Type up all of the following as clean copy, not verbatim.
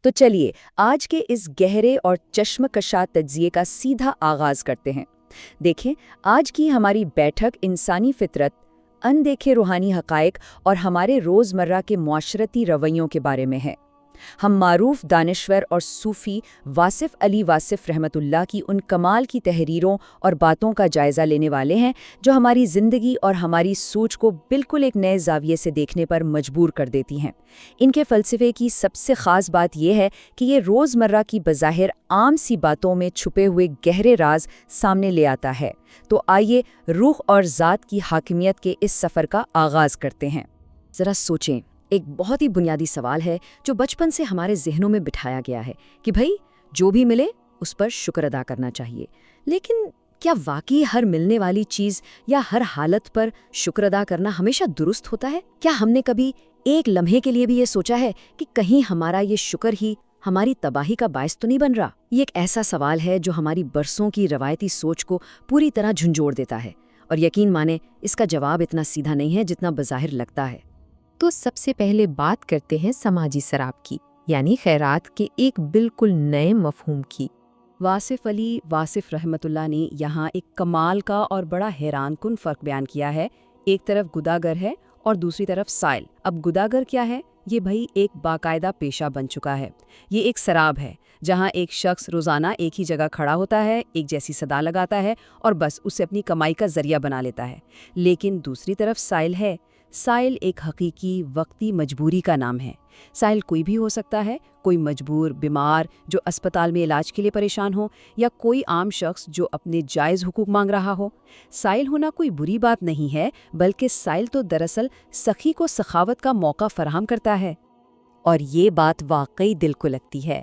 تو چلیے آج کے اس گہرے اور چشمکشا تجزیے کا سیدھا آغاز کرتے ہیں۔ دیکھیں، آج کی ہماری بیٹھک انسانی فطرت، اندیکھے روحانی حقائق اور ہمارے روزمرہ کے معاشرتی رویوں کے بارے میں ہے۔ ہم معروف دانشور اور صوفی واصف علی واصف رحمۃ اللہ کی ان کمال کی تحریروں اور باتوں کا جائزہ لینے والے ہیں جو ہماری زندگی اور ہماری سوچ کو بالکل ایک نئے زاویے سے دیکھنے پر مجبور کر دیتی ہیں۔ ان کے فلسفے کی سب سے خاص بات یہ ہے کہ یہ روزمرہ کی بظاہر عام سی باتوں میں چھپے ہوئے گہرے راز سامنے لے آتا ہے۔ تو آئیے روح اور ذات کی حاکمیت کے اس سفر کا آغاز کرتے ہیں۔ ذرا سوچیں، ایک بہت ہی بنیادی سوال ہے جو بچپن سے ہمارے ذہنوں میں بٹھایا گیا ہے کہ بھئی جو بھی ملے اس پر شکر ادا کرنا چاہیے، لیکن کیا واقعی ہر ملنے والی چیز یا ہر حالت پر شکر ادا کرنا ہمیشہ درست ہوتا ہے؟ کیا ہم نے کبھی ایک لمحے کے لیے بھی یہ سوچا ہے کہ کہیں ہمارا یہ شکر ہی ہماری تباہی کا باعث تو نہیں بن رہا؟ یہ ایک ایسا سوال ہے جو ہماری برسوں کی روایتی سوچ کو پوری طرح جھنجھوڑ دیتا ہے، اور یقین مانیں اس کا جواب اتنا سیدھا نہیں ہے جتنا بظاہر لگتا ہے۔ تو سب سے پہلے بات کرتے ہیں سماجی سراب کی، یعنی خیرات کے ایک بالکل نئے مفہوم کی۔ واصف علی واصف رحمۃ اللہ نے یہاں ایک کمال کا اور بڑا حیران کن فرق بیان کیا ہے۔ ایک طرف گداگر ہے اور دوسری طرف سائل۔ اب گداگر کیا ہے؟ یہ بھئی ایک باقاعدہ پیشہ بن چکا ہے۔ یہ ایک سراب ہے جہاں ایک شخص روزانہ ایک ہی جگہ کھڑا ہوتا ہے، ایک جیسی صدا لگاتا ہے اور بس اسے اپنی کمائی کا ذریعہ بنا لیتا ہے۔ لیکن دوسری طرف سائل ہے۔ سائل ایک حقیقی وقتی مجبوری کا نام ہے۔ سائل کوئی بھی ہو سکتا ہے، کوئی مجبور بیمار جو اسپتال میں علاج کے لیے پریشان ہو، یا کوئی عام شخص جو اپنے جائز حقوق مانگ رہا ہو۔ سائل ہونا کوئی بری بات نہیں ہے، بلکہ سائل تو دراصل سخی کو سخاوت کا موقع فراہم کرتا ہے۔ اور یہ بات واقعی دل کو لگتی ہے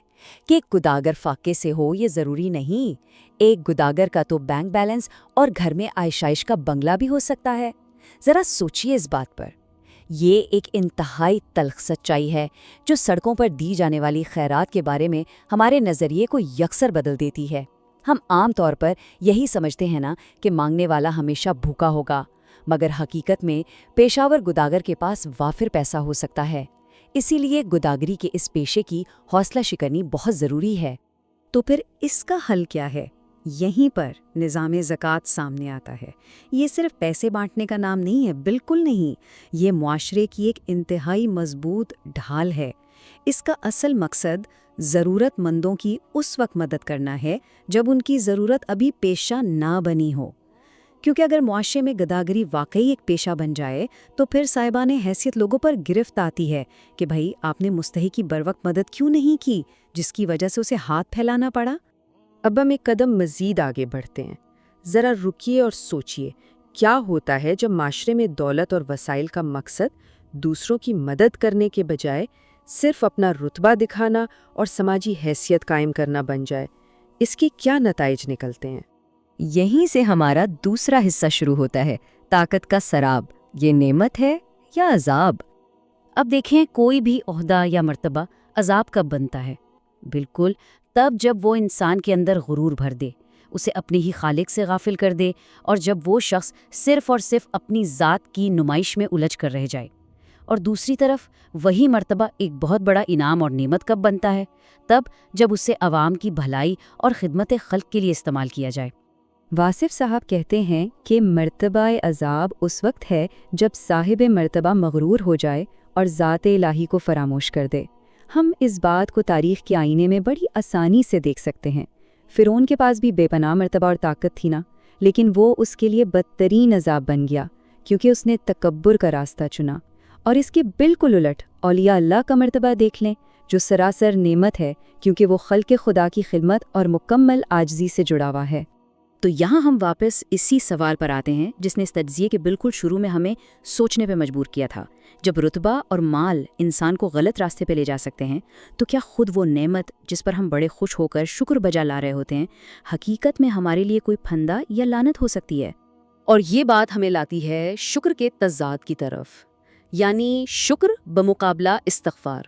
کہ ایک گداگر فاقے سے ہو یہ ضروری نہیں۔ ایک گداگر کا تو بینک بیلنس اور گھر میں عائشائش کا بنگلہ بھی ہو سکتا ہے۔ ذرا سوچئے اس بات پر۔ یہ ایک انتہائی تلخ سچائی ہے جو سڑکوں پر دی جانے والی خیرات کے بارے میں ہمارے نظریے کو یکسر بدل دیتی ہے۔ ہم عام طور پر یہی سمجھتے ہیں نا کہ مانگنے والا ہمیشہ بھوکا ہوگا، مگر حقیقت میں پیشہ ور گداگر کے پاس وافر پیسہ ہو سکتا ہے۔ اسی لیے گداگری کے اس پیشے کی حوصلہ شکنی بہت ضروری ہے۔ تو پھر اس کا حل کیا ہے؟ یہیں پر نظام زکوٰۃ سامنے آتا ہے۔ یہ صرف پیسے بانٹنے کا نام نہیں ہے، بالکل نہیں۔ یہ معاشرے کی ایک انتہائی مضبوط ڈھال ہے۔ اس کا اصل مقصد ضرورت مندوں کی اس وقت مدد کرنا ہے جب ان کی ضرورت ابھی پیشہ نہ بنی ہو۔ کیونکہ اگر معاشرے میں گداگری واقعی ایک پیشہ بن جائے تو پھر صاحبان حیثیت لوگوں پر گرفت آتی ہے کہ بھائی آپ نے مستحق کی بروقت مدد کیوں نہیں کی، جس کی وجہ سے اسے ہاتھ پھیلانا پڑا۔ اب ہم ایک قدم مزید آگے بڑھتے ہیں۔ ذرا رکیے اور سوچئے، کیا ہوتا ہے جب معاشرے میں دولت اور وسائل کا مقصد دوسروں کی مدد کرنے کے بجائے صرف اپنا رتبہ دکھانا اور سماجی حیثیت قائم کرنا بن جائے؟ اس کے کیا نتائج نکلتے ہیں؟ یہیں سے ہمارا دوسرا حصہ شروع ہوتا ہے، طاقت کا سراب۔ یہ نعمت ہے یا عذاب؟ اب دیکھیں، کوئی بھی عہدہ یا مرتبہ عذاب کب بنتا ہے؟ بالکل تب جب وہ انسان کے اندر غرور بھر دے، اسے اپنے ہی خالق سے غافل کر دے، اور جب وہ شخص صرف اور صرف اپنی ذات کی نمائش میں الجھ کر رہ جائے۔ اور دوسری طرف وہی مرتبہ ایک بہت بڑا انعام اور نعمت کب بنتا ہے؟ تب جب اسے عوام کی بھلائی اور خدمت خلق کے لیے استعمال کیا جائے۔ واصف صاحب کہتے ہیں کہ مرتبہ عذاب اس وقت ہے جب صاحب مرتبہ مغرور ہو جائے اور ذات الہی کو فراموش کر دے۔ ہم اس بات کو تاریخ کے آئینے میں بڑی آسانی سے دیکھ سکتے ہیں۔ فرعون کے پاس بھی بے پناہ مرتبہ اور طاقت تھی نا، لیکن وہ اس کے لیے بدترین عذاب بن گیا کیونکہ اس نے تکبر کا راستہ چنا۔ اور اس کے بالکل الٹ اولیاء اللہ کا مرتبہ دیکھ لیں، جو سراسر نعمت ہے کیونکہ وہ خلق خدا کی خدمت اور مکمل عاجزی سے جڑا ہوا ہے۔ تو یہاں ہم واپس اسی سوال پر آتے ہیں جس نے اس تجزیے کے بالکل شروع میں ہمیں سوچنے پہ مجبور کیا تھا۔ جب رتبہ اور مال انسان کو غلط راستے پہ لے جا سکتے ہیں تو کیا خود وہ نعمت جس پر ہم بڑے خوش ہو کر شکر بجا لا رہے ہوتے ہیں حقیقت میں ہمارے لیے کوئی پھندا یا لعنت ہو سکتی ہے؟ اور یہ بات ہمیں لاتی ہے شکر کے تضاد کی طرف، یعنی شکر بمقابلہ استغفار۔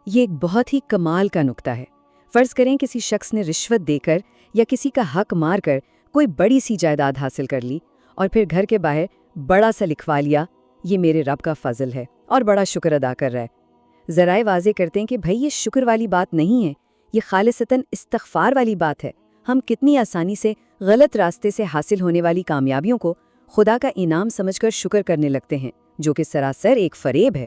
یہ ایک بہت ہی کمال کا نکتہ ہے۔ فرض کریں کسی شخص نے رشوت دے کر یا کسی کا حق مار کر کوئی بڑی سی جائیداد حاصل کر لی اور پھر گھر کے باہر بڑا سا لکھوا لیا، یہ میرے رب کا فضل ہے، اور بڑا شکر ادا کر رہا ہے۔ ذرائع واضح کرتے ہیں کہ بھائی یہ شکر والی بات نہیں ہے، یہ خالصتاً استغفار والی بات ہے۔ ہم کتنی آسانی سے غلط راستے سے حاصل ہونے والی کامیابیوں کو خدا کا انعام سمجھ کر شکر کرنے لگتے ہیں، جو کہ سراسر ایک فریب ہے۔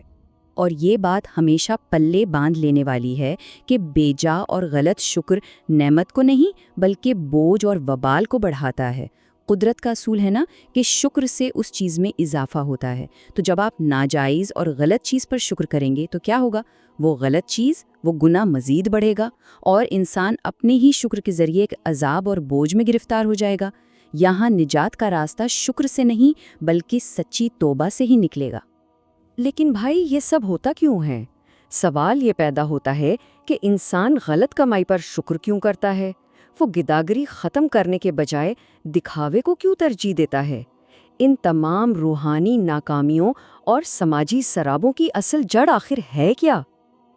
اور یہ بات ہمیشہ پلے باندھ لینے والی ہے کہ بیجا اور غلط شکر نعمت کو نہیں بلکہ بوجھ اور وبال کو بڑھاتا ہے۔ قدرت کا اصول ہے نا کہ شکر سے اس چیز میں اضافہ ہوتا ہے، تو جب آپ ناجائز اور غلط چیز پر شکر کریں گے تو کیا ہوگا؟ وہ غلط چیز، وہ گناہ مزید بڑھے گا اور انسان اپنے ہی شکر کے ذریعے ایک عذاب اور بوجھ میں گرفتار ہو جائے گا۔ یہاں نجات کا راستہ شکر سے نہیں بلکہ سچی توبہ سے ہی نکلے گا۔ لیکن بھائی یہ سب ہوتا کیوں ہے؟ سوال یہ پیدا ہوتا ہے کہ انسان غلط کمائی پر شکر کیوں کرتا ہے؟ وہ گداگری ختم کرنے کے بجائے دکھاوے کو کیوں ترجیح دیتا ہے؟ ان تمام روحانی ناکامیوں اور سماجی سرابوں کی اصل جڑ آخر ہے کیا؟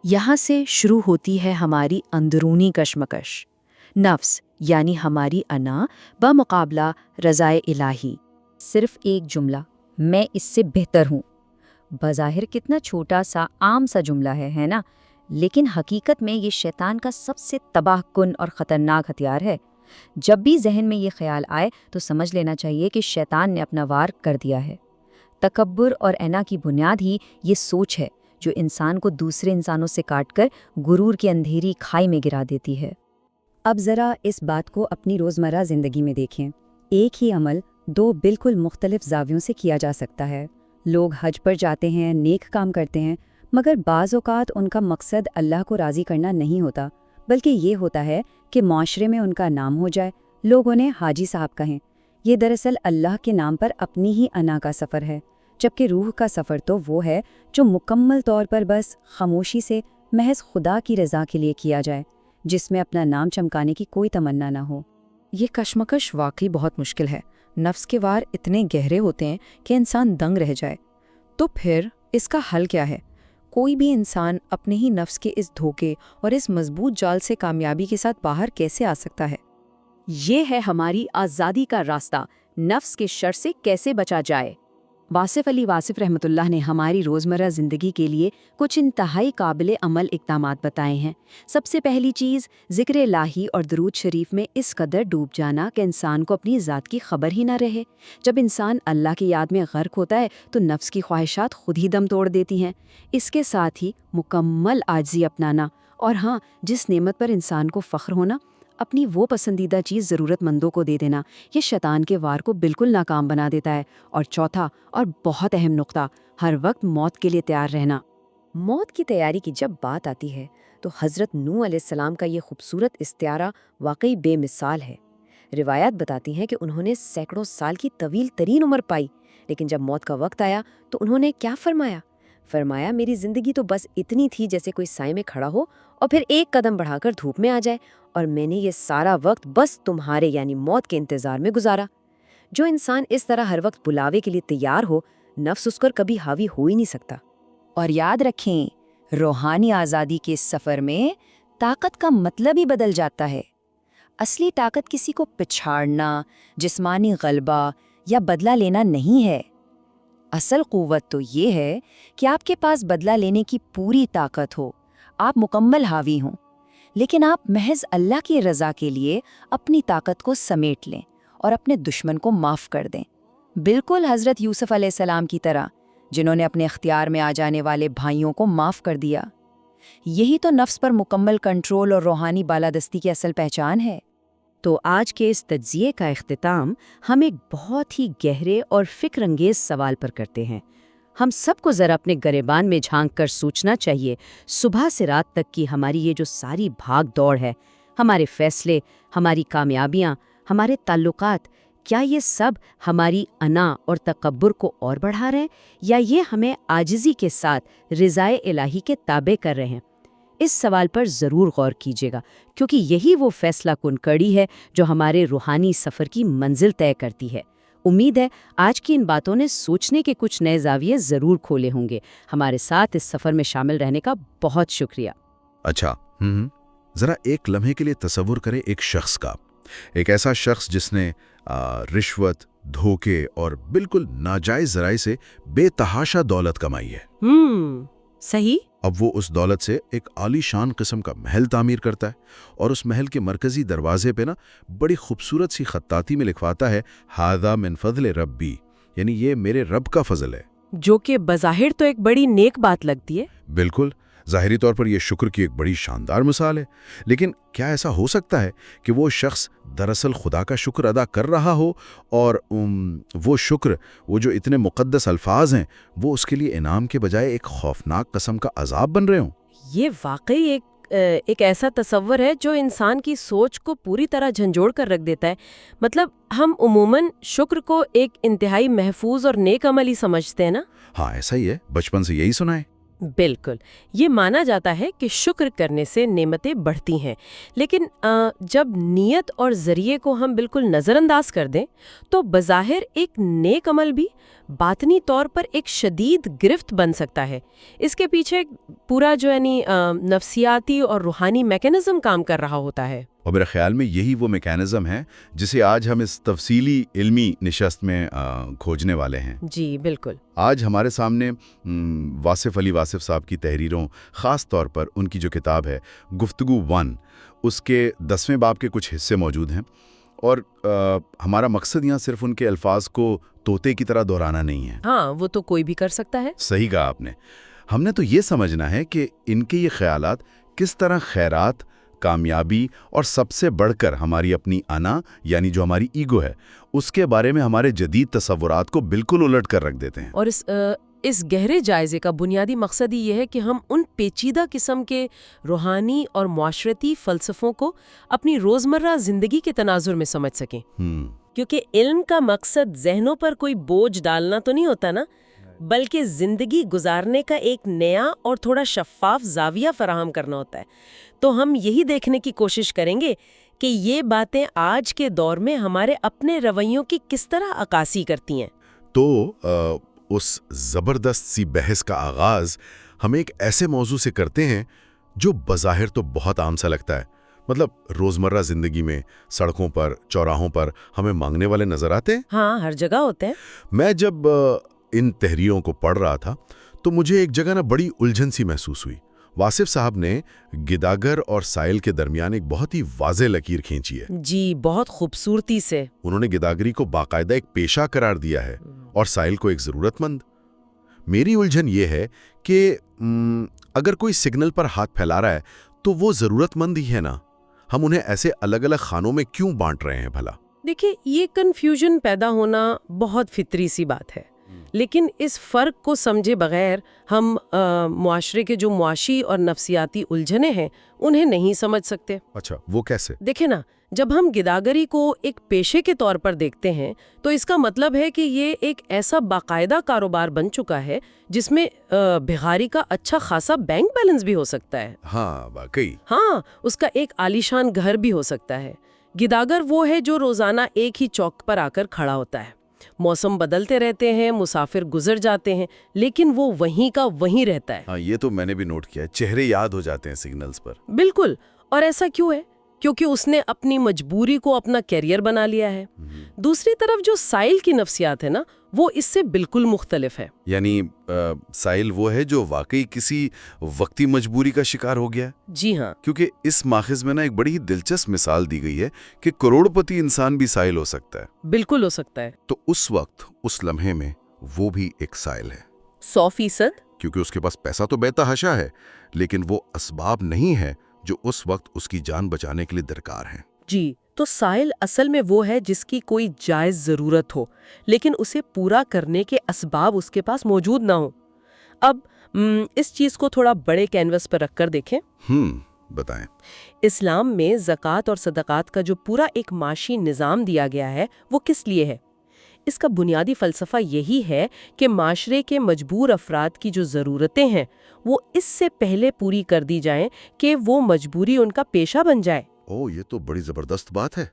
یہاں سے شروع ہوتی ہے ہماری اندرونی کشمکش۔ نفس یعنی ہماری انا بمقابلہ رضائے الہی۔ صرف ایک جملہ، میں اس سے بہتر ہوں، بظاہر کتنا چھوٹا سا عام سا جملہ ہے نا؟ لیکن حقیقت میں یہ شیطان کا سب سے تباہ کن اور خطرناک ہتھیار ہے۔ جب بھی ذہن میں یہ خیال آئے تو سمجھ لینا چاہیے کہ شیطان نے اپنا وار کر دیا ہے۔ تکبر اور انا کی بنیاد ہی یہ سوچ ہے جو انسان کو دوسرے انسانوں سے کاٹ کر غرور کی اندھیری کھائی میں گرا دیتی ہے۔ اب ذرا اس بات کو اپنی روزمرہ زندگی میں دیکھیں۔ ایک ہی عمل دو بالکل مختلف زاویوں سے کیا جا سکتا ہے۔ لوگ حج پر جاتے ہیں، نیک کام کرتے ہیں، مگر بعض اوقات ان کا مقصد اللہ کو راضی کرنا نہیں ہوتا، بلکہ یہ ہوتا ہے کہ معاشرے میں ان کا نام ہو جائے، لوگ انہیں حاجی صاحب کہیں۔ یہ دراصل اللہ کے نام پر اپنی ہی انا کا سفر ہے، جبکہ روح کا سفر تو وہ ہے جو مکمل طور پر بس خاموشی سے محض خدا کی رضا کے لیے کیا جائے، جس میں اپنا نام چمکانے کی کوئی تمنا نہ ہو۔ یہ کشمکش واقعی بہت مشکل ہے۔ نفس کے وار اتنے گہرے ہوتے ہیں کہ انسان دنگ رہ جائے۔ تو پھر اس کا حل کیا ہے؟ کوئی بھی انسان اپنے ہی نفس کے اس دھوکے اور اس مضبوط جال سے کامیابی کے ساتھ باہر کیسے آ سکتا ہے؟ یہ ہے ہماری آزادی کا راستہ، نفس کے شر سے کیسے بچا جائے۔ واصف علی واصف رحمۃ اللہ نے ہماری روزمرہ زندگی کے لیے کچھ انتہائی قابل عمل اقدامات بتائے ہیں۔ سب سے پہلی چیز، ذکر الہی اور درود شریف میں اس قدر ڈوب جانا کہ انسان کو اپنی ذات کی خبر ہی نہ رہے۔ جب انسان اللہ کی یاد میں غرق ہوتا ہے تو نفس کی خواہشات خود ہی دم توڑ دیتی ہیں۔ اس کے ساتھ ہی مکمل عاجزی اپنانا، اور ہاں، جس نعمت پر انسان کو فخر ہونا، اپنی وہ پسندیدہ چیز ضرورت مندوں کو دے دینا، یہ شیطان کے وار کو بالکل ناکام بنا دیتا ہے۔ اور چوتھا اور بہت اہم نقطہ، ہر وقت موت کے لیے تیار رہنا۔ موت کی تیاری کی جب بات آتی ہے تو حضرت نوح علیہ السلام کا یہ خوبصورت استعارہ واقعی بے مثال ہے۔ روایات بتاتی ہیں کہ انہوں نے سینکڑوں سال کی طویل ترین عمر پائی، لیکن جب موت کا وقت آیا تو انہوں نے کیا فرمایا، میری زندگی تو بس اتنی تھی جیسے کوئی سائے میں کھڑا ہو اور پھر ایک قدم بڑھا کر دھوپ میں آ جائے، اور میں نے یہ سارا وقت بس تمہارے یعنی موت کے انتظار میں گزارا۔ جو انسان اس طرح ہر وقت بلاوے کے لیے تیار ہو، نفس اس پر کبھی حاوی ہو ہی نہیں سکتا۔ اور یاد رکھیں، روحانی آزادی کے اس سفر میں طاقت کا مطلب ہی بدل جاتا ہے۔ اصلی طاقت کسی کو پچھاڑنا، جسمانی غلبہ یا بدلہ لینا نہیں ہے۔ اصل قوت تو یہ ہے کہ آپ کے پاس بدلہ لینے کی پوری طاقت ہو، آپ مکمل حاوی ہوں، لیکن آپ محض اللہ کی رضا کے لیے اپنی طاقت کو سمیٹ لیں اور اپنے دشمن کو معاف کر دیں، بالکل حضرت یوسف علیہ السلام کی طرح، جنہوں نے اپنے اختیار میں آ جانے والے بھائیوں کو معاف کر دیا۔ یہی تو نفس پر مکمل کنٹرول اور روحانی بالادستی کی اصل پہچان ہے۔ تو آج کے اس تجزیے کا اختتام ہم ایک بہت ہی گہرے اور فکر انگیز سوال پر کرتے ہیں۔ ہم سب کو ذرا اپنے گریبان میں جھانک کر سوچنا چاہیے، صبح سے رات تک کی ہماری یہ جو ساری بھاگ دوڑ ہے، ہمارے فیصلے، ہماری کامیابیاں، ہمارے تعلقات، کیا یہ سب ہماری انا اور تکبر کو اور بڑھا رہے ہیں، یا یہ ہمیں عاجزی کے ساتھ رضائے الہی کے تابع کر رہے ہیں؟ اس سوال پر ضرور غور کیجیے گا، کیونکہ یہی وہ فیصلہ کن کڑی ہے جو ہمارے روحانی سفر کی منزل طے کرتی ہے۔ امید ہے آج کی ان باتوں نے سوچنے کے کچھ نئے زاویے ضرور کھولے ہوں گے۔ ہمارے ساتھ اس سفر میں شامل رہنے کا بہت شکریہ۔ اچھا، ذرا ایک لمحے کے لیے تصور کریں ایک شخص کا، ایک ایسا شخص جس نے رشوت، دھوکے اور بالکل ناجائز ذرائع سے بے تحاشا دولت کمائی ہے۔ صحیح۔ اب وہ اس دولت سے ایک عالی شان قسم کا محل تعمیر کرتا ہے اور اس محل کے مرکزی دروازے پہ نا بڑی خوبصورت سی خطاطی میں لکھواتا ہے ہاذا من فضل ربی، یعنی یہ میرے رب کا فضل ہے۔ جو کہ بظاہر تو ایک بڑی نیک بات لگتی ہے۔ بالکل، ظاہری طور پر یہ شکر کی ایک بڑی شاندار مثال ہے، لیکن کیا ایسا ہو سکتا ہے کہ وہ شخص دراصل خدا کا شکر ادا کر رہا ہو اور وہ شکر، وہ جو اتنے مقدس الفاظ ہیں، وہ اس کے لیے انعام کے بجائے ایک خوفناک قسم کا عذاب بن رہے ہوں؟ یہ واقعی ایک ایسا تصور ہے جو انسان کی سوچ کو پوری طرح جھنجھوڑ کر رکھ دیتا ہے۔ مطلب ہم عموماً شکر کو ایک انتہائی محفوظ اور نیک عمل ہی سمجھتے ہیں نا؟ ہاں ایسا ہی ہے، بچپن سے یہی سنا ہے۔ بالکل، یہ مانا جاتا ہے کہ شکر کرنے سے نعمتیں بڑھتی ہیں، لیکن جب نیت اور ذریعے کو ہم بالکل نظر انداز کر دیں تو بظاہر ایک نیک عمل بھی باطنی طور پر ایک شدید گرفت بن سکتا ہے۔ اس کے پیچھے پورا جو نفسیاتی اور روحانی میکینزم کام کر رہا ہوتا ہے۔ اور میرے خیال میں یہی وہ میکینزم ہے جسے آج ہم اس تفصیلی علمی نشست میں کھوجنے والے ہیں۔ جی بالکل۔ آج ہمارے سامنے واصف علی واصف صاحب کی تحریروں، خاص طور پر ان کی جو کتاب ہے گفتگو 1، اس کے 10ویں باب کے کچھ حصے موجود ہیں، اور ہمارا مقصد یہاں صرف ان کے الفاظ کو طوطے کی طرح دہرانا نہیں ہے۔ ہاں، وہ تو کوئی بھی کر سکتا ہے۔ صحیح کہا آپ نے۔ ہم نے تو یہ سمجھنا ہے کہ ان کے یہ خیالات کس طرح خیرات، کامیابی اور سب سے بڑھ کر ہماری اپنی انا، یعنی جو ہماری ایگو ہے، اس کے بارے میں ہمارے جدید تصورات کو بالکل الٹ کر رکھ دیتے ہیں۔ اور اس گہرے جائزے کا بنیادی مقصد ہی یہ ہے کہ ہم ان پیچیدہ قسم کے روحانی اور معاشرتی فلسفوں کو اپنی روزمرہ زندگی کے تناظر میں سمجھ سکیں۔ کیونکہ علم کا مقصد ذہنوں پر کوئی بوجھ ڈالنا تو نہیں ہوتا نا، بلکہ زندگی گزارنے کا ایک نیا اور تھوڑا شفاف زاویہ فراہم کرنا ہوتا ہے۔ تو ہم یہی دیکھنے کی کوشش کریں گے کہ یہ باتیں آج کے دور میں ہمارے اپنے رویوں کی کس طرح عکاسی کرتی ہیں۔ تو اس زبردست سی بحث کا آغاز ہم ایک ایسے موضوع سے کرتے ہیں جو بظاہر تو بہت عام سا لگتا ہے، مطلب روزمرہ زندگی میں سڑکوں پر، چوراہوں پر ہمیں مانگنے والے نظر آتے ہیں۔ ہاں، ہر جگہ ہوتے ہیں۔ میں جب ان تحریروں کو پڑھ رہا تھا تو مجھے ایک جگہ بڑی الجھن سی محسوس ہوئی۔ واصف صاحب نے گداگر اور سائل کے درمیان ایک بہت ہی واضح لکیر کھینچی ہے۔ جی، بہت خوبصورتی سے۔ انہوں نے گداگری کو باقاعدہ ایک پیشہ قرار دیا ہے اور سائل کو ایک ضرورت مند۔ میری الجھن یہ ہے کہ اگر کوئی سگنل پر ہاتھ پھیلا رہا ہے تو وہ ضرورت مند ہی ہے نا، ہم انہیں ایسے الگ الگ خانوں میں کیوں بانٹ رہے ہیں بھلا؟ دیکھیں، یہ کنفیوژن پیدا ہونا بہت فطری سی بات ہے، لیکن اس فرق کو سمجھے بغیر ہم معاشرے کے جو معاشی اور نفسیاتی الجھنیں ہیں انہیں نہیں سمجھ سکتے۔ اچھا، وہ کیسے؟ دیکھیں نا، جب ہم گداگری کو ایک پیشے کے طور پر دیکھتے ہیں تو اس کا مطلب ہے کہ یہ ایک ایسا باقاعدہ کاروبار بن چکا ہے جس میں بھیخاری کا اچھا خاصا بینک بیلنس بھی ہو سکتا ہے۔ ہاں واقعی۔ ہاں، اس کا ایک عالیشان گھر بھی ہو سکتا ہے۔ گداگر وہ ہے جو روزانہ ایک ہی چوک پر آ کر کھڑا ہوتا ہے۔ موسم بدلتے رہتے ہیں، مسافر گزر جاتے ہیں، لیکن وہ وہیں کا وہیں رہتا ہے۔ ہاں، یہ تو میں نے بھی نوٹ کیا ہے، چہرے یاد ہو جاتے ہیں سگنلز پر۔ بالکل، اور ایسا کیوں ہے؟ کیونکہ اس نے اپنی مجبوری کو اپنا کیریئر بنا لیا ہے۔ دوسری طرف جو سائل کی نفسیات ہے نا، وہ اس سے بالکل مختلف ہے۔ یعنی سائل وہ ہے جو واقعی کسی وقتی مجبوری کا شکار ہو گیا ہے۔ جی ہاں، کیونکہ اس ماخذ میں ایک بڑی دلچسپ مثال دی گئی ہے کہ کروڑ پتی انسان بھی سائل ہو سکتا ہے۔ بالکل ہو سکتا ہے۔ تو اس وقت، اس لمحے میں وہ بھی ایک سائل ہے، 100%۔ کیونکہ اس کے پاس پیسہ تو بے تحاشا ہے، لیکن وہ اسباب نہیں ہے جو اس وقت اس کی جان بچانے کے لیے درکار ہیں۔ جی، تو سائل اصل میں وہ ہے جس کی کوئی جائز ضرورت ہو، لیکن اسے پورا کرنے کے اسباب اس کے پاس موجود نہ ہوں۔ اب اس چیز کو تھوڑا بڑے کینوس پر رکھ کر دیکھیں۔ بتائیں۔ اسلام میں زکوٰۃ اور صدقات کا جو پورا ایک معاشی نظام دیا گیا ہے وہ کس لیے ہے؟ اس کا بنیادی فلسفہ یہی ہے کہ معاشرے کے مجبور افراد کی جو ضرورتیں ہیں وہ اس سے پہلے پوری کر دی جائیں کہ وہ مجبوری ان کا پیشہ بن جائے۔ یہ تو بڑی زبردست بات ہے۔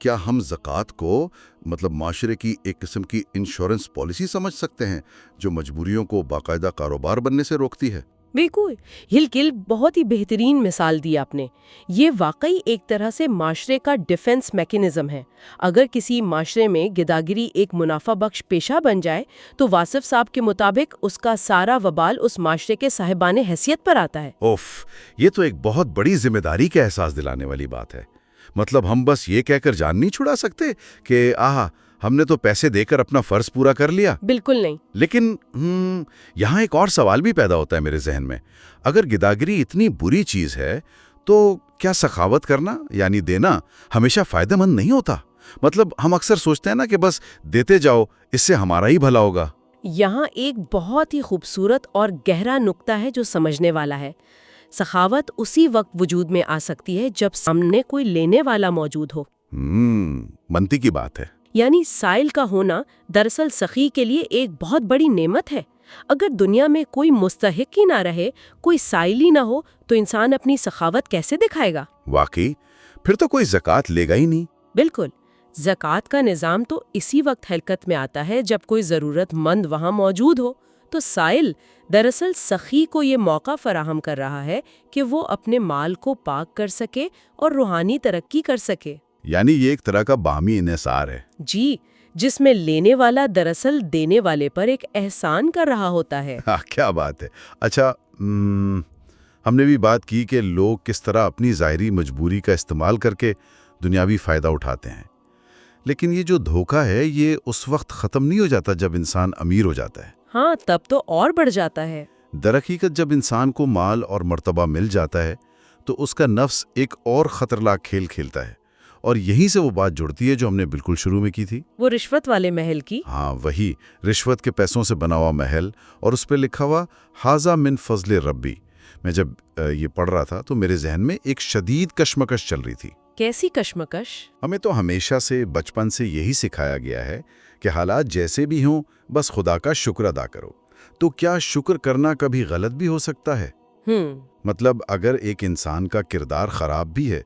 کیا ہم زکوٰۃ کو مطلب معاشرے کی ایک قسم کی انشورنس پالیسی سمجھ سکتے ہیں جو مجبوریوں کو باقاعدہ کاروبار بننے سے روکتی ہے؟ بالکل، ہلکل بہت ہی بہترین مثال دی آپ نے. یہ واقعی ایک طرح سے معاشرے کا ڈیفنس میکینزم ہے. اگر کسی معاشرے میں گداگری ایک منافع بخش پیشہ بن جائے تو واصف صاحب کے مطابق اس کا سارا وبال اس معاشرے کے صاحبان حیثیت پر آتا ہے. اوف، یہ تو ایک بہت بڑی ذمہ داری کا احساس دلانے والی بات ہے. مطلب ہم بس یہ کہہ کر جان نہیں چھڑا سکتے کہ ہم نے تو پیسے دے کر اپنا فرض پورا کر لیا. بالکل نہیں. لیکن یہاں ایک اور سوال بھی پیدا ہوتا ہے میرے ذہن میں. اگر گداگری اتنی بری چیز ہے تو کیا سخاوت کرنا یعنی دینا ہمیشہ فائدہ مند نہیں ہوتا؟ مطلب ہم اکثر سوچتے ہیں نا کہ بس دیتے جاؤ، اس سے ہمارا ہی بھلا ہوگا. یہاں ایک بہت ہی خوبصورت اور گہرا نقطہ ہے جو سمجھنے والا ہے. سخاوت اسی وقت وجود میں آ سکتی ہے جب سامنے کوئی لینے والا موجود ہو. منطقی کی بات ہے. یعنی سائل کا ہونا دراصل سخی کے لیے ایک بہت بڑی نعمت ہے. اگر دنیا میں کوئی مستحق ہی نہ رہے، کوئی سائل ہی نہ ہو، تو انسان اپنی سخاوت کیسے دکھائے گا؟ واقعی پھر تو کوئی زکوٰۃ لے گا ہی نہیں. بالکل. زکوٰۃ کا نظام تو اسی وقت حرکت میں آتا ہے جب کوئی ضرورت مند وہاں موجود ہو. تو سائل دراصل سخی کو یہ موقع فراہم کر رہا ہے کہ وہ اپنے مال کو پاک کر سکے اور روحانی ترقی کر سکے. یعنی یہ ایک طرح کا باہمی انحصار ہے. جی، جس میں لینے والا دراصل دینے والے پر ایک احسان کر رہا ہوتا ہے. کیا بات ہے. اچھا، ہم نے بھی بات کی کہ لوگ کس طرح اپنی ظاہری مجبوری کا استعمال کر کے دنیاوی فائدہ اٹھاتے ہیں. لیکن یہ جو دھوکہ ہے یہ اس وقت ختم نہیں ہو جاتا جب انسان امیر ہو جاتا ہے. ہاں، تب تو اور بڑھ جاتا ہے. درحقیقت جب انسان کو مال اور مرتبہ مل جاتا ہے تو اس کا نفس ایک اور خطرناک کھیل کھیلتا ہے. اور یہیں سے وہ بات جڑتی ہے جو ہم نے بالکل شروع میں کی تھی. وہ رشوت والے محل کی. ہاں، وہی رشوت کے پیسوں سے بنا ہوا محل اور اس پہ لکھا ہوا ھذا من فضل ربی. میں جب یہ پڑھ رہا تھا تو میرے ذہن میں ایک شدید کشمکش چل رہی تھی. کیسی کشمکش؟ ہمیں تو ہمیشہ سے بچپن سے یہی سکھایا گیا ہے کہ حالات جیسے بھی ہوں بس خدا کا شکر ادا کرو. تو کیا شکر کرنا کبھی غلط بھی ہو سکتا ہے؟ مطلب اگر ایک انسان کا کردار خراب بھی ہے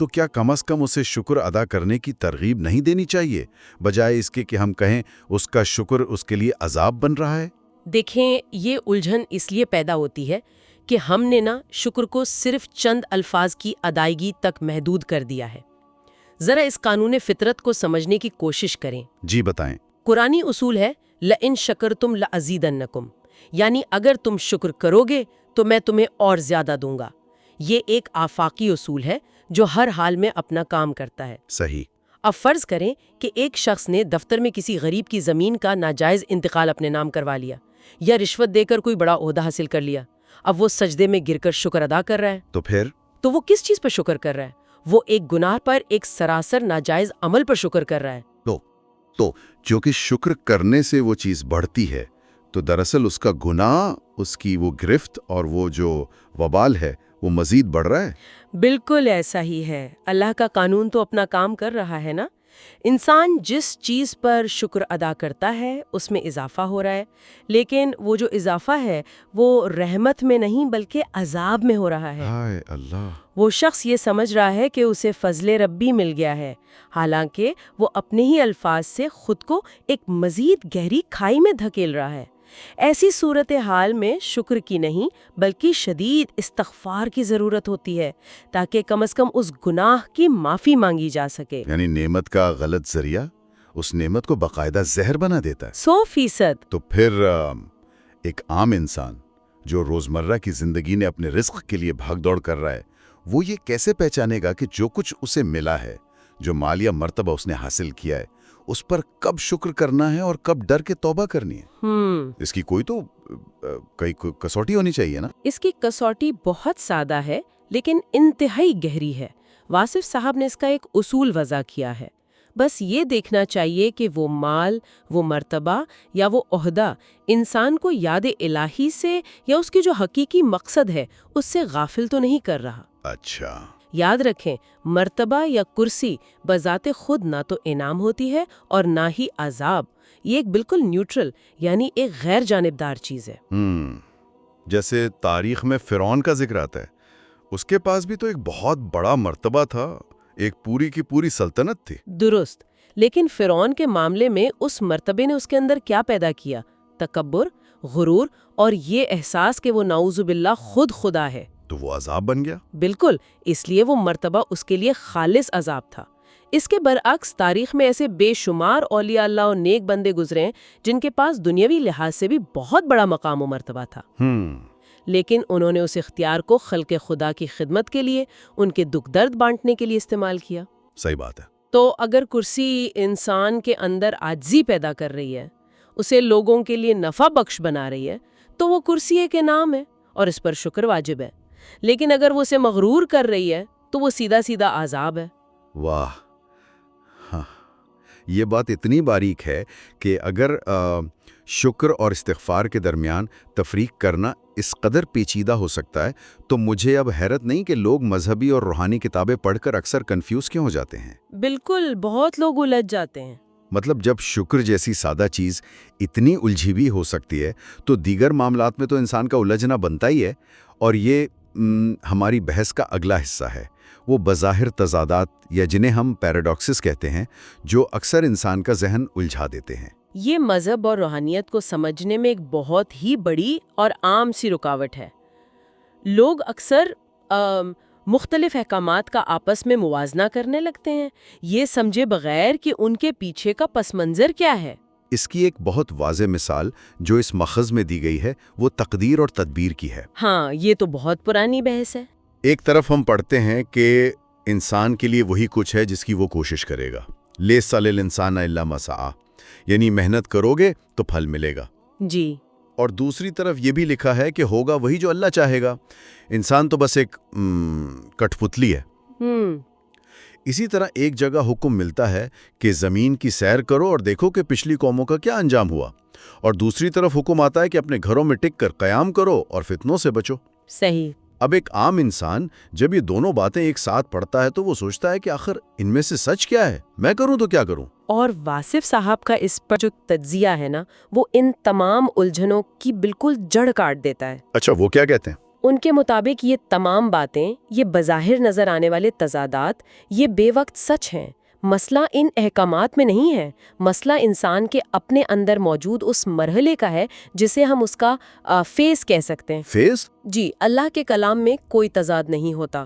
تو کیا کم از کم اسے شکر ادا کرنے کی ترغیب نہیں دینی چاہیے، بجائے اس کے کہ ہم کہیں اس کا شکر اس کے لیے عذاب بن رہا ہے؟ دیکھیں، یہ الجھن اس لیے پیدا ہوتی ہے کہ ہم نے شکر کو صرف چند الفاظ کی ادائیگی تک محدود کر دیا ہے. ذرا اس قانون فطرت کو سمجھنے کی کوشش کریں. جی بتائیں. قرآنی اصول ہے لَإِن شَكَرْتُمْ لَأَزِيدَنَّكُمْ، یعنی اگر تم شکر کرو گے تو میں تمہیں اور زیادہ دوں گا. یہ ایک آفاقی اصول ہے جو ہر حال میں اپنا کام کرتا ہے. صحیح. اب فرض کریں کہ ایک شخص نے دفتر میں کسی غریب کی زمین کا ناجائز انتقال اپنے نام کروا لیا یا رشوت دے کر کوئی بڑا عہدہ حاصل کر لیا. اب وہ سجدے میں گر کر شکر ادا کر رہا ہے. تو پھر تو وہ کس چیز پر شکر کر رہا ہے؟ وہ ایک گناہ پر، ایک سراسر ناجائز عمل پر شکر کر رہا ہے. تو جو کہ شکر کرنے سے وہ چیز بڑھتی ہے تو دراصل اس کا گناہ، اس کی وہ گرفت اور وہ جو وبال ہے وہ مزید بڑھ رہا ہے. بالکل ایسا ہی ہے. اللہ کا قانون تو اپنا کام کر رہا ہے نا. انسان جس چیز پر شکر ادا کرتا ہے اس میں اضافہ ہو رہا ہے، لیکن وہ جو اضافہ ہے وہ رحمت میں نہیں بلکہ عذاب میں ہو رہا ہے. ہائے اللہ. وہ شخص یہ سمجھ رہا ہے کہ اسے فضل ربی مل گیا ہے، حالانکہ وہ اپنے ہی الفاظ سے خود کو ایک مزید گہری کھائی میں دھکیل رہا ہے. ایسی صورتحال میں شکر کی نہیں بلکہ شدید استغفار کی ضرورت ہوتی ہے تاکہ کم از کم اس گناہ کی معافی مانگی جا سکے. یعنی نعمت کا غلط ذریعہ اس نعمت کو باقاعدہ زہر بنا دیتا ہے. 100%. تو پھر ایک عام انسان جو روزمرہ کی زندگی نے اپنے رزق کے لیے بھاگ دوڑ کر رہا ہے، وہ یہ کیسے پہچانے گا کہ جو کچھ اسے ملا ہے، جو مال یا مرتبہ اس نے حاصل کیا ہے، اس پر کب شکر کرنا ہے اور کب ڈر کے توبہ کرنی ہے؟ اس کی کوئی تو کسوٹی ہونی چاہیے نا. اس کی کسوٹی بہت سادہ ہے لیکن انتہائی گہری ہے. واصف صاحب نے اس کا ایک اصول وضع کیا ہے. بس یہ دیکھنا چاہیے کہ وہ مال، وہ مرتبہ یا وہ عہدہ انسان کو یاد الہی سے یا اس کی جو حقیقی مقصد ہے اس سے غافل تو نہیں کر رہا. اچھا. یاد رکھیں، مرتبہ یا کرسی بذات خود نہ تو انعام ہوتی ہے اور نہ ہی عذاب. یہ ایک بالکل نیوٹرل یعنی ایک غیر جانبدار چیز ہے. جیسے تاریخ میں فرعون کا ذکر آتا ہے، اس کے پاس بھی تو ایک بہت بڑا مرتبہ تھا، ایک پوری کی پوری سلطنت تھی. درست. لیکن فرعون کے معاملے میں اس مرتبے نے اس کے اندر کیا پیدا کیا؟ تکبر، غرور اور یہ احساس کہ وہ نعوذ باللہ خود خدا ہے۔ تو وہ عذاب بن گیا۔ بالکل، اس لیے وہ مرتبہ اس کے لیے خالص عذاب تھا۔ اس کے برعکس تاریخ میں ایسے بے شمار اولیاء اللہ اور نیک بندے گزرے ہیں جن کے پاس دنیاوی لحاظ سے بھی بہت بڑا مقام و مرتبہ تھا، لیکن انہوں نے اس اختیار کو خلق خدا کی خدمت کے لیے، ان کے دکھ درد بانٹنے کے لیے استعمال کیا۔ صحیح بات ہے۔ تو اگر کرسی انسان کے اندر عاجزی پیدا کر رہی ہے، اسے لوگوں کے لیے نفع بخش بنا رہی ہے، تو وہ کرسی ایک انعام ہے اور اس پر شکر واجب ہے۔ لیکن اگر وہ اسے مغرور کر رہی ہے تو وہ سیدھا سیدھا عذاب ہے۔ واہ، ہاں، یہ بات اتنی باریک ہے کہ اگر شکر اور استغفار کے درمیان تفریق کرنا اس قدر پیچیدہ ہو سکتا ہے تو مجھے اب حیرت نہیں کہ لوگ مذہبی اور روحانی کتابیں پڑھ کر اکثر کنفیوز کیوں ہو جاتے ہیں۔ بالکل، بہت لوگ الجھ جاتے ہیں۔ مطلب جب شکر جیسی سادہ چیز اتنی الجھی بھی ہو سکتی ہے تو دیگر معاملات میں تو انسان کا الجھنا بنتا ہی ہے، اور یہ ہماری بحث کا اگلا حصہ ہے، وہ بظاہر تضادات یا جنہیں ہم پیراڈاکسز کہتے ہیں، جو اکثر انسان کا ذہن الجھا دیتے ہیں۔ یہ مذہب اور روحانیت کو سمجھنے میں ایک بہت ہی بڑی اور عام سی رکاوٹ ہے۔ لوگ اکثر مختلف احکامات کا آپس میں موازنہ کرنے لگتے ہیں، یہ سمجھے بغیر کہ ان کے پیچھے کا پس منظر کیا ہے۔ اس کی ایک بہت واضح مثال جو اس مخز میں دی گئی ہے وہ تقدیر اور تدبیر کی ہے۔ ہاں، یہ تو بہت پرانی بحث ہے۔ ایک طرف ہم پڑھتے ہیں کہ انسان کے لیے وہی کچھ ہے جس کی وہ کوشش کرے گا، لیس للانسان الا ما سعی، یعنی محنت کرو گے تو پھل ملے گا۔ جی۔ اور دوسری طرف یہ بھی لکھا ہے کہ ہوگا وہی جو اللہ چاہے گا، انسان تو بس ایک کٹ پتلی ہے۔ اسی طرح ایک جگہ حکم ملتا ہے کہ زمین کی سیر کرو اور دیکھو کہ پچھلی قوموں کا کیا انجام ہوا، اور دوسری طرف حکم آتا ہے کہ اپنے گھروں میں ٹک کر قیام کرو اور فتنوں سے بچو۔ صحیح۔ اب ایک عام انسان جب یہ دونوں باتیں ایک ساتھ پڑھتا ہے تو وہ سوچتا ہے کہ آخر ان میں سے سچ کیا ہے، میں کروں تو کیا کروں؟ اور واصف صاحب کا اس پر جو تجزیہ ہے نا، وہ ان تمام الجھنوں کی بالکل جڑ کاٹ دیتا ہے۔ اچھا، وہ کیا کہتے ہیں؟ ان کے مطابق یہ تمام باتیں، یہ بظاہر نظر آنے والے تضادات، یہ بے وقت سچ ہیں۔ مسئلہ ان احکامات میں نہیں ہے، مسئلہ انسان کے اپنے اندر موجود اس مرحلے کا ہے جسے ہم اس کا فیز کہہ سکتے ہیں۔ فیز؟ جی، اللہ کے کلام میں کوئی تضاد نہیں ہوتا۔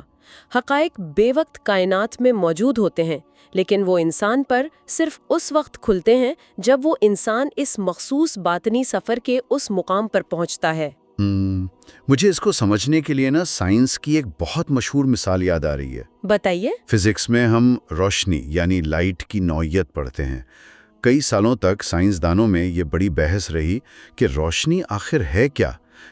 حقائق بے وقت کائنات میں موجود ہوتے ہیں، لیکن وہ انسان پر صرف اس وقت کھلتے ہیں جب وہ انسان اس مخصوص باطنی سفر کے اس مقام پر پہنچتا ہے۔ مجھے اس کو سمجھنے کے لیے نا سائنس کی ایک بہت مشہور مثال یاد آ رہی ہے۔ بتائیے۔ فزکس میں ہم روشنی یعنی لائٹ کی نوعیت پڑھتے ہیں۔ کئی سالوں تک سائنسدانوں میں یہ بڑی بحث رہی کہ روشنی آخر ہے کیا؟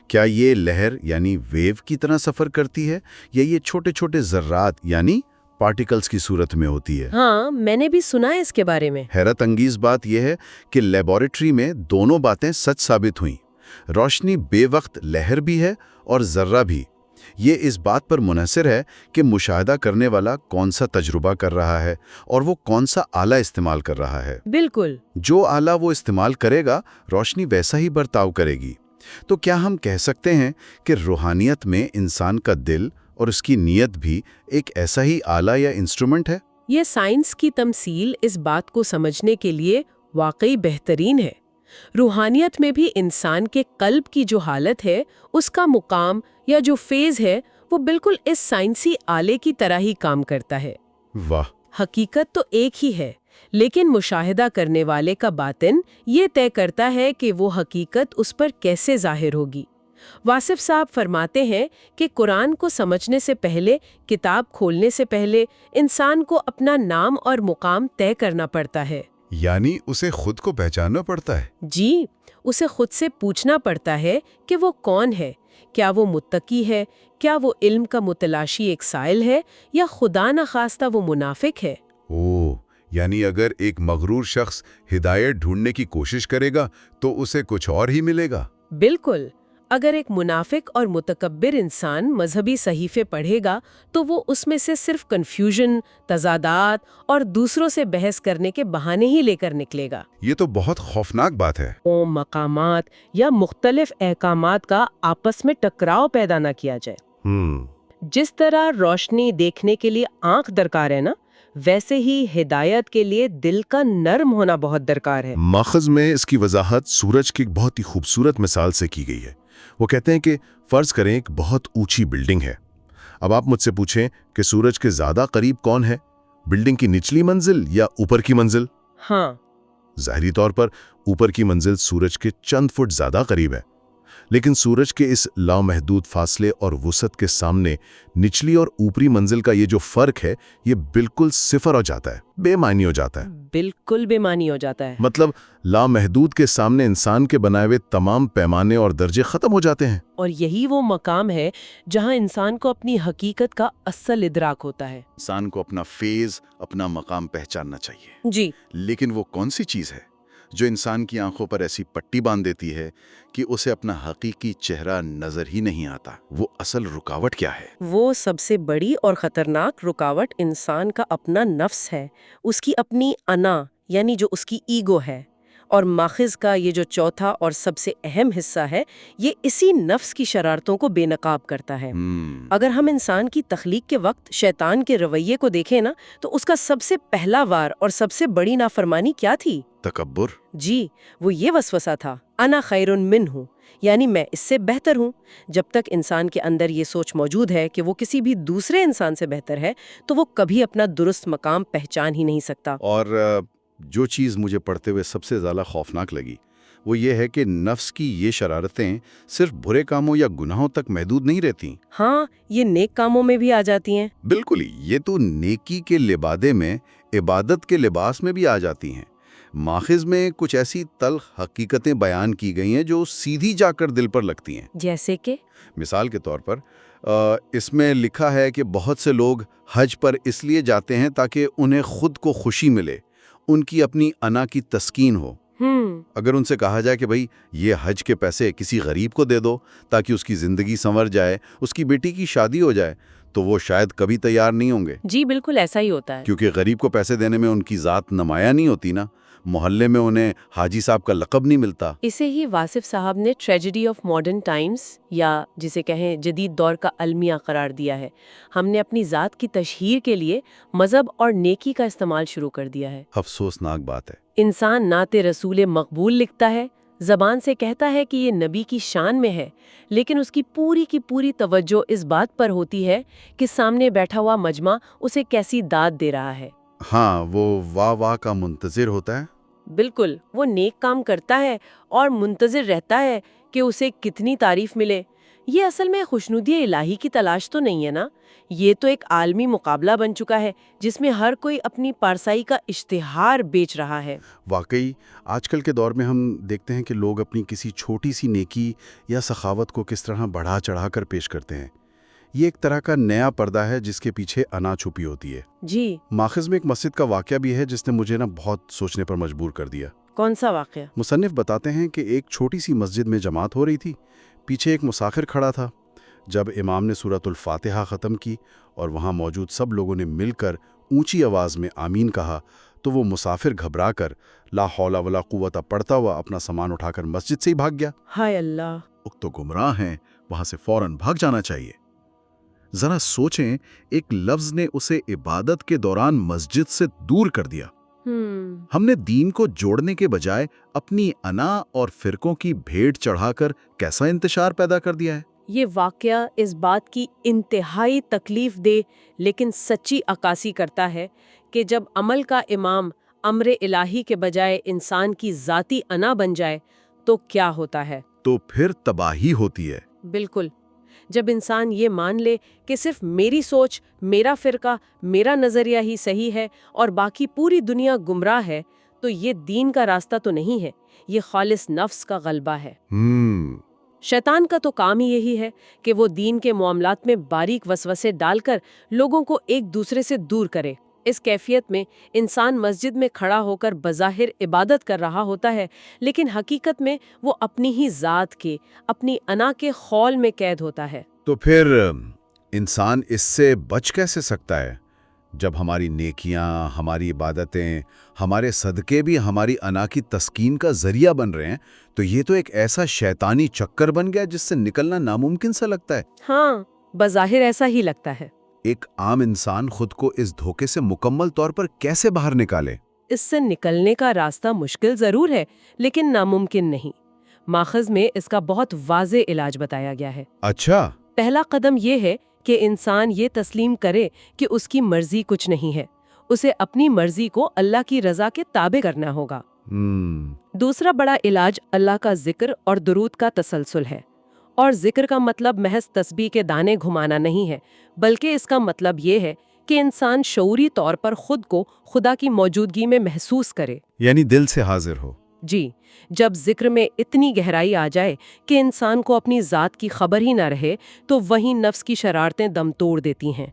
کیا یہ لہر یعنی ویو کی طرح سفر کرتی ہے، یا یہ چھوٹے چھوٹے ذرات یعنی پارٹیکلز کی صورت میں ہوتی ہے؟ ہاں، میں نے بھی سنا ہے اس کے بارے میں۔ حیرت انگیز بات یہ ہے کہ لیبارٹری میں دونوں باتیں سچ ثابت ہوئیں۔ روشنی بے وقت لہر بھی ہے اور ذرہ بھی۔ یہ اس بات پر منحصر ہے کہ مشاہدہ کرنے والا کون سا تجربہ کر رہا ہے اور وہ کون سا آلہ استعمال کر رہا ہے۔ بالکل۔ جو آلہ وہ استعمال کرے گا، روشنی ویسا ہی برتاؤ کرے گی۔ تو کیا ہم کہہ سکتے ہیں کہ روحانیت میں انسان کا دل اور اس کی نیت بھی ایک ایسا ہی آلہ یا انسٹرومنٹ ہے؟ یہ سائنس کی تمثیل اس بات کو سمجھنے کے لیے واقعی بہترین ہے۔ روحانیت میں بھی انسان کے قلب کی جو حالت ہے، اس کا مقام یا جو فیز ہے، وہ بالکل اس سائنسی آلے کی طرح ہی کام کرتا ہے۔ واہ! حقیقت تو ایک ہی ہے، لیکن مشاہدہ کرنے والے کا باطن یہ طے کرتا ہے کہ وہ حقیقت اس پر کیسے ظاہر ہوگی۔ واصف صاحب فرماتے ہیں کہ قرآن کو سمجھنے سے پہلے، کتاب کھولنے سے پہلے انسان کو اپنا نام اور مقام طے کرنا پڑتا ہے۔ یعنی اسے خود کو پہچاننا پڑتا ہے؟ جی، اسے خود سے پوچھنا پڑتا ہے کہ وہ کون ہے۔ کیا وہ متقی ہے؟ کیا وہ علم کا متلاشی ایک سائل ہے، یا خدا نخواستہ وہ منافق ہے؟ یعنی اگر ایک مغرور شخص ہدایت ڈھونڈنے کی کوشش کرے گا تو اسے کچھ اور ہی ملے گا۔ بالکل۔ اگر ایک منافق اور متکبر انسان مذہبی صحیفے پڑھے گا تو وہ اس میں سے صرف کنفیوژن، تضادات اور دوسروں سے بحث کرنے کے بہانے ہی لے کر نکلے گا۔ یہ تو بہت خوفناک بات ہے۔ مقامات یا مختلف احکامات کا آپس میں ٹکراؤ پیدا نہ کیا جائے۔ جس طرح روشنی دیکھنے کے لیے آنکھ درکار ہے نا، ویسے ہی ہدایت کے لیے دل کا نرم ہونا بہت درکار ہے۔ ماخذ میں اس کی وضاحت سورج کی ایک بہت ہی خوبصورت مثال سے کی گئی ہے۔ وہ کہتے ہیں کہ فرض کریں ایک بہت اونچی بلڈنگ ہے۔ اب آپ مجھ سے پوچھیں کہ سورج کے زیادہ قریب کون ہے، بلڈنگ کی نچلی منزل یا اوپر کی منزل؟ ہاں، ظاہری طور پر اوپر کی منزل سورج کے چند فٹ زیادہ قریب ہے، لیکن سورج کے اس لامحدود فاصلے اور وسعت کے سامنے نچلی اور اوپری منزل کا یہ جو فرق ہے یہ بالکل صفر ہو جاتا ہے، بے معنی ہو جاتا ہے۔ بالکل بے معنی ہو جاتا ہے۔ مطلب لامحدود کے سامنے انسان کے بنائے ہوئے تمام پیمانے اور درجے ختم ہو جاتے ہیں۔ اور یہی وہ مقام ہے جہاں انسان کو اپنی حقیقت کا اصل ادراک ہوتا ہے۔ انسان کو اپنا فیض، اپنا مقام پہچاننا چاہیے، جی، لیکن وہ کون سی چیز ہے جو انسان کی آنکھوں پر ایسی پٹی باندھ دیتی ہے کہ اسے اپنا حقیقی چہرہ نظر ہی نہیں آتا؟ وہ اصل رکاوٹ کیا ہے؟ وہ سب سے بڑی اور خطرناک رکاوٹ انسان کا اپنا نفس ہے، اس کی اپنی انا، یعنی جو اس کی ایگو ہے۔ اور ماخذ کا یہ جو چوتھا اور سب سے اہم حصہ ہے، یہ اسی نفس کی شرارتوں کو بے نقاب کرتا ہے۔ اگر ہم انسان کی تخلیق کے وقت شیطان کے رویے کو دیکھیں نا، تو اس کا سب سے پہلا وار اور سب سے بڑی نافرمانی کیا تھی؟ تکبر۔ جی، وہ یہ وسوسہ تھا، انا خیر منہ، یعنی میں اس سے بہتر ہوں۔ جب تک انسان کے اندر یہ سوچ موجود ہے کہ وہ کسی بھی دوسرے انسان سے بہتر ہے، تو وہ کبھی اپنا درست مقام پہچان ہی نہیں سکتا۔ اور جو چیز مجھے پڑھتے ہوئے سب سے زیادہ خوفناک لگی وہ یہ ہے کہ نفس کی یہ شرارتیں صرف برے کاموں یا گناہوں تک محدود نہیں رہتی۔ ہاں، یہ نیک کاموں میں بھی آ جاتی ہیں۔ بالکل ہی، یہ تو نیکی کے لبادے میں، عبادت کے لباس میں بھی آ جاتی ہیں۔ ماخذ میں کچھ ایسی تلخ حقیقتیں بیان کی گئی ہیں جو سیدھی جا کر دل پر لگتی ہیں۔ جیسے کہ مثال کے طور پر اس میں لکھا ہے کہ بہت سے لوگ حج پر اس لیے جاتے ہیں تاکہ انہیں خود کو خوشی ملے، ان کی اپنی انا کی تسکین ہو۔ اگر ان سے کہا جائے کہ بھئی یہ حج کے پیسے کسی غریب کو دے دو تاکہ اس کی زندگی سنور جائے، اس کی بیٹی کی شادی ہو جائے، تو وہ شاید کبھی تیار نہیں ہوں گے۔ جی بالکل ایسا ہی ہوتا ہے۔ کیونکہ غریب کو پیسے دینے میں ان کی ذات نمایاں نہیں ہوتی نا، محلے میں انہیں حاجی صاحب کا لقب نہیں ملتا۔ اسے ہی واصف صاحب نے ٹریجڈی آف ماڈرن ٹائمز، یا جسے کہیں جدید دور کا المیہ قرار دیا ہے۔ ہم نے اپنی ذات کی تشہیر کے لیے مذہب اور نیکی کا استعمال شروع کر دیا ہے۔ افسوسناک بات ہے۔ انسان نعت رسول مقبول لکھتا ہے، زبان سے کہتا ہے کہ یہ نبی کی شان میں ہے، لیکن اس کی پوری توجہ اس بات پر ہوتی ہے کہ سامنے بیٹھا ہوا مجمع اسے کیسی داد دے رہا ہے۔ ہاں، وہ واہ واہ کا منتظر ہوتا ہے۔ بالکل، وہ نیک کام کرتا ہے اور منتظر رہتا ہے کہ اسے کتنی تعریف ملے۔ یہ اصل میں خوشنودی الہی کی تلاش تو نہیں ہے نا، یہ تو ایک عالمی مقابلہ بن چکا ہے جس میں ہر کوئی اپنی پارسائی کا اشتہار بیچ رہا ہے۔ واقعی آج کل کے دور میں ہم دیکھتے ہیں کہ لوگ اپنی کسی چھوٹی سی نیکی یا سخاوت کو کس طرح بڑھا چڑھا کر پیش کرتے ہیں۔ یہ ایک طرح کا نیا پردہ ہے جس کے پیچھے انا چھپی ہوتی ہے۔ جی، ماخذ میں ایک مسجد کا واقعہ بھی ہے جس نے مجھے بہت سوچنے پر مجبور کر دیا۔ کون سا واقعہ؟ مصنف بتاتے ہیں کہ ایک چھوٹی سی مسجد میں جماعت ہو رہی تھی، پیچھے ایک مسافر کھڑا تھا۔ جب امام نے سورۃ الفاتحہ ختم کی اور وہاں موجود سب لوگوں نے مل کر اونچی آواز میں آمین کہا تو وہ مسافر گھبرا کر لا حول ولا قوت پڑھتا ہوا اپنا سامان اٹھا کر مسجد سے ہی بھاگ گیا۔ ہائے اللہ! تو گمراہ ہیں، وہاں سے فوراً بھاگ جانا چاہیے۔ ذرا سوچیں، ایک لفظ نے اسے عبادت کے دوران مسجد سے دور کر دیا۔ ہم نے دین کو جوڑنے کے بجائے اپنی انا اور فرقوں کی بھیٹ چڑھا کر کیسا انتشار پیدا کر دیا ہے۔ یہ واقعہ اس بات کی انتہائی تکلیف دہ لیکن سچی عکاسی کرتا ہے کہ جب عمل کا امام امر الہی کے بجائے انسان کی ذاتی انا بن جائے تو کیا ہوتا ہے؟ تو پھر تباہی ہوتی ہے۔ بالکل، جب انسان یہ مان لے کہ صرف میری سوچ، میرا فرقہ، میرا نظریہ ہی صحیح ہے اور باقی پوری دنیا گمراہ ہے، تو یہ دین کا راستہ تو نہیں ہے، یہ خالص نفس کا غلبہ ہے۔ شیطان کا تو کام ہی یہی ہے کہ وہ دین کے معاملات میں باریک وسوسے ڈال کر لوگوں کو ایک دوسرے سے دور کرے۔ اس کیفیت میں انسان مسجد میں کھڑا ہو کر بظاہر عبادت کر رہا ہوتا ہے، لیکن حقیقت میں وہ اپنی ہی ذات کے، اپنی انا کے خول میں قید ہوتا ہے۔ تو پھر انسان اس سے بچ کیسے سکتا ہے جب ہماری نیکیاں، ہماری عبادتیں، ہمارے صدقے بھی ہماری انا کی تسکین کا ذریعہ بن رہے ہیں؟ تو یہ تو ایک ایسا شیطانی چکر بن گیا جس سے نکلنا ناممکن سا لگتا ہے۔ ہاں، بظاہر ایسا ہی لگتا ہے۔ ایک عام انسان خود کو اس دھوکے سے مکمل طور پر کیسے باہر نکالے؟ اس سے نکلنے کا راستہ مشکل ضرور ہے لیکن ناممکن نہیں۔ ماخذ میں اس کا بہت واضح علاج بتایا گیا ہے۔ اچھا، پہلا قدم یہ ہے کہ انسان یہ تسلیم کرے کہ اس کی مرضی کچھ نہیں ہے، اسے اپنی مرضی کو اللہ کی رضا کے تابع کرنا ہوگا۔ دوسرا بڑا علاج اللہ کا ذکر اور درود کا تسلسل ہے، اور ذکر کا مطلب محض تسبیح کے دانے گھمانا نہیں ہے، بلکہ اس کا مطلب یہ ہے کہ انسان شعوری طور پر خود کو خدا کی موجودگی میں محسوس کرے، یعنی دل سے حاضر ہو۔ جی، جب ذکر میں اتنی گہرائی آ جائے کہ انسان کو اپنی ذات کی خبر ہی نہ رہے تو وہیں نفس کی شرارتیں دم توڑ دیتی ہیں۔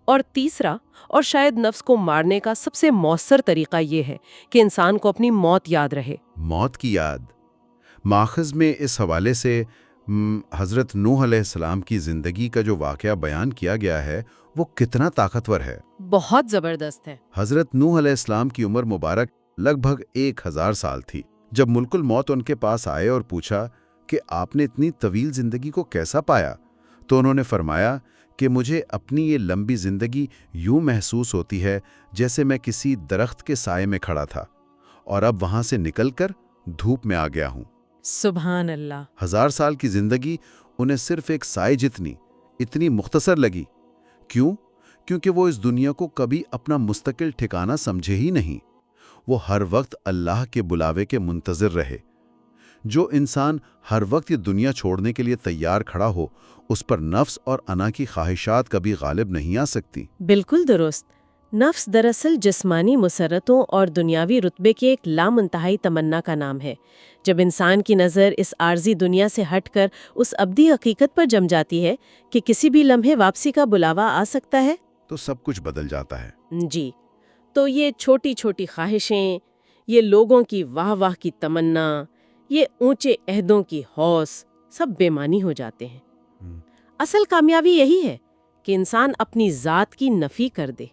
اور تیسرا، اور شاید نفس کو مارنے کا سب سے مؤثر طریقہ یہ ہے کہ انسان کو اپنی موت یاد رہے۔ موت کی یاد۔ ماخذ میں اس حوالے سے حضرت نوح علیہ السلام کی زندگی کا جو واقعہ بیان کیا گیا ہے وہ کتنا طاقتور ہے۔ بہت زبردست ہے۔ حضرت نوح علیہ السلام کی عمر مبارک لگ بھگ 1000 سال تھی جب ملک الموت ان کے پاس آئے اور پوچھا کہ آپ نے اتنی طویل زندگی کو کیسا پایا، تو انہوں نے فرمایا کہ مجھے اپنی یہ لمبی زندگی یوں محسوس ہوتی ہے جیسے میں کسی درخت کے سائے میں کھڑا تھا اور اب وہاں سے نکل کر دھوپ میں آ گیا ہوں۔ سبحان اللہ۔ 1000 سال کی زندگی انہیں صرف ایک سائے جتنی اتنی مختصر لگی۔ کیوں؟ کیونکہ وہ اس دنیا کو کبھی اپنا مستقل ٹھکانہ سمجھے ہی نہیں۔ وہ ہر وقت اللہ کے بلاوے کے منتظر رہے۔ جو انسان ہر وقت یہ دنیا چھوڑنے کے لیے تیار کھڑا ہو، اس پر نفس اور انا کی خواہشات کبھی غالب نہیں آ سکتی۔ بالکل درست۔ نفس دراصل جسمانی مسرتوں اور دنیاوی رتبے کی ایک لامنتہائی تمنا کا نام ہے۔ جب انسان کی نظر اس عارضی دنیا سے ہٹ کر اس ابدی حقیقت پر جم جاتی ہے کہ کسی بھی لمحے واپسی کا بلاوا آ سکتا ہے، تو سب کچھ بدل جاتا ہے۔ جی، تو یہ چھوٹی چھوٹی خواہشیں، یہ لوگوں کی واہ واہ کی تمنا، یہ اونچے عہدوں کی ہوس، سب بے معنی ہو جاتے ہیں۔ اصل کامیابی یہی ہے کہ انسان اپنی ذات کی نفی کر دے۔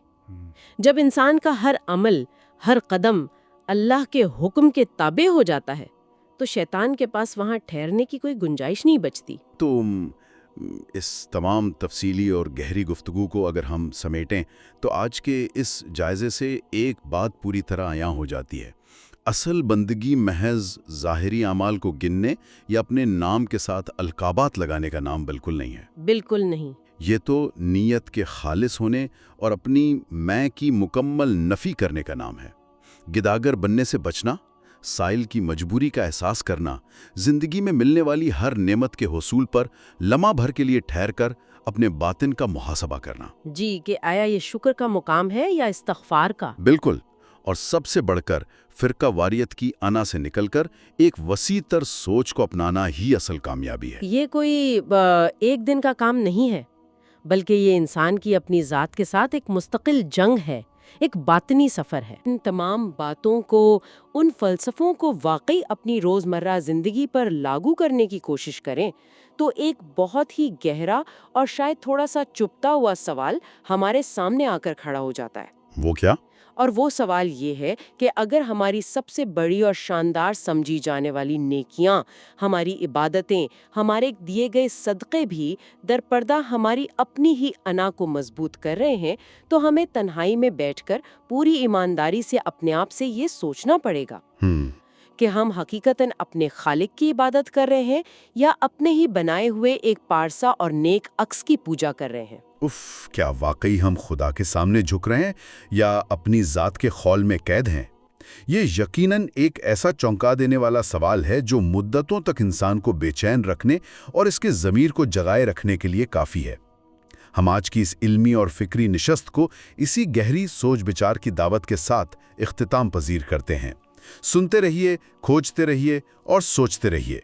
جب انسان کا ہر عمل، ہر قدم اللہ کے حکم کے تابع ہو جاتا ہے تو شیطان کے پاس وہاں ٹھہرنے کی کوئی گنجائش نہیں بچتی۔ تو اس تمام تفصیلی اور گہری گفتگو کو اگر ہم سمیٹیں تو آج کے اس جائزے سے ایک بات پوری طرح عیاں ہو جاتی ہے۔ اصل بندگی محض ظاہری اعمال کو گننے یا اپنے نام کے ساتھ القابات لگانے کا نام بالکل نہیں ہے۔ بالکل نہیں۔ یہ تو نیت کے خالص ہونے اور اپنی میں کی مکمل نفی کرنے کا نام ہے۔ گداگر بننے سے بچنا، سائل کی مجبوری کا احساس کرنا، زندگی میں ملنے والی ہر نعمت کے حصول پر لمحہ بھر کے لیے ٹھہر کر اپنے باطن کا محاسبہ کرنا۔ جی، کہ آیا یہ شکر کا مقام ہے یا استغفار کا؟ بالکل، اور سب سے بڑھ کر فرقہ واریت کی انا سے نکل کر ایک وسیع تر سوچ کو اپنانا ہی اصل کامیابی ہے۔ یہ کوئی ایک دن کا کام نہیں ہے، بلکہ یہ انسان کی اپنی ذات کے ساتھ ایک مستقل جنگ ہے، ایک باطنی سفر ہے۔ ان تمام باتوں کو، ان فلسفوں کو واقعی اپنی روزمرہ زندگی پر لاگو کرنے کی کوشش کریں تو ایک بہت ہی گہرا اور شاید تھوڑا سا چپتا ہوا سوال ہمارے سامنے آ کر کھڑا ہو جاتا ہے۔ وہ کیا؟ اور وہ سوال یہ ہے کہ اگر ہماری سب سے بڑی اور شاندار سمجھی جانے والی نیکیاں، ہماری عبادتیں، ہمارے دیے گئے صدقے بھی در پردہ ہماری اپنی ہی انا کو مضبوط کر رہے ہیں، تو ہمیں تنہائی میں بیٹھ کر پوری ایمانداری سے اپنے آپ سے یہ سوچنا پڑے گا کہ ہم حقیقتاً اپنے خالق کی عبادت کر رہے ہیں یا اپنے ہی بنائے ہوئے ایک پارسا اور نیک عکس کی پوجا کر رہے ہیں۔ کیا واقعی ہم خدا کے سامنے جھک رہے ہیں یا اپنی ذات کے خول میں قید ہیں؟ یہ یقیناً ایک ایسا چونکا دینے والا سوال ہے جو مدتوں تک انسان کو بے چین رکھنے اور اس کے ضمیر کو جگائے رکھنے کے لیے کافی ہے۔ ہم آج کی اس علمی اور فکری نشست کو اسی گہری سوچ بچار کی دعوت کے ساتھ اختتام پذیر کرتے ہیں۔ سنتے رہیے، کھوجتے رہیے اور سوچتے رہیے۔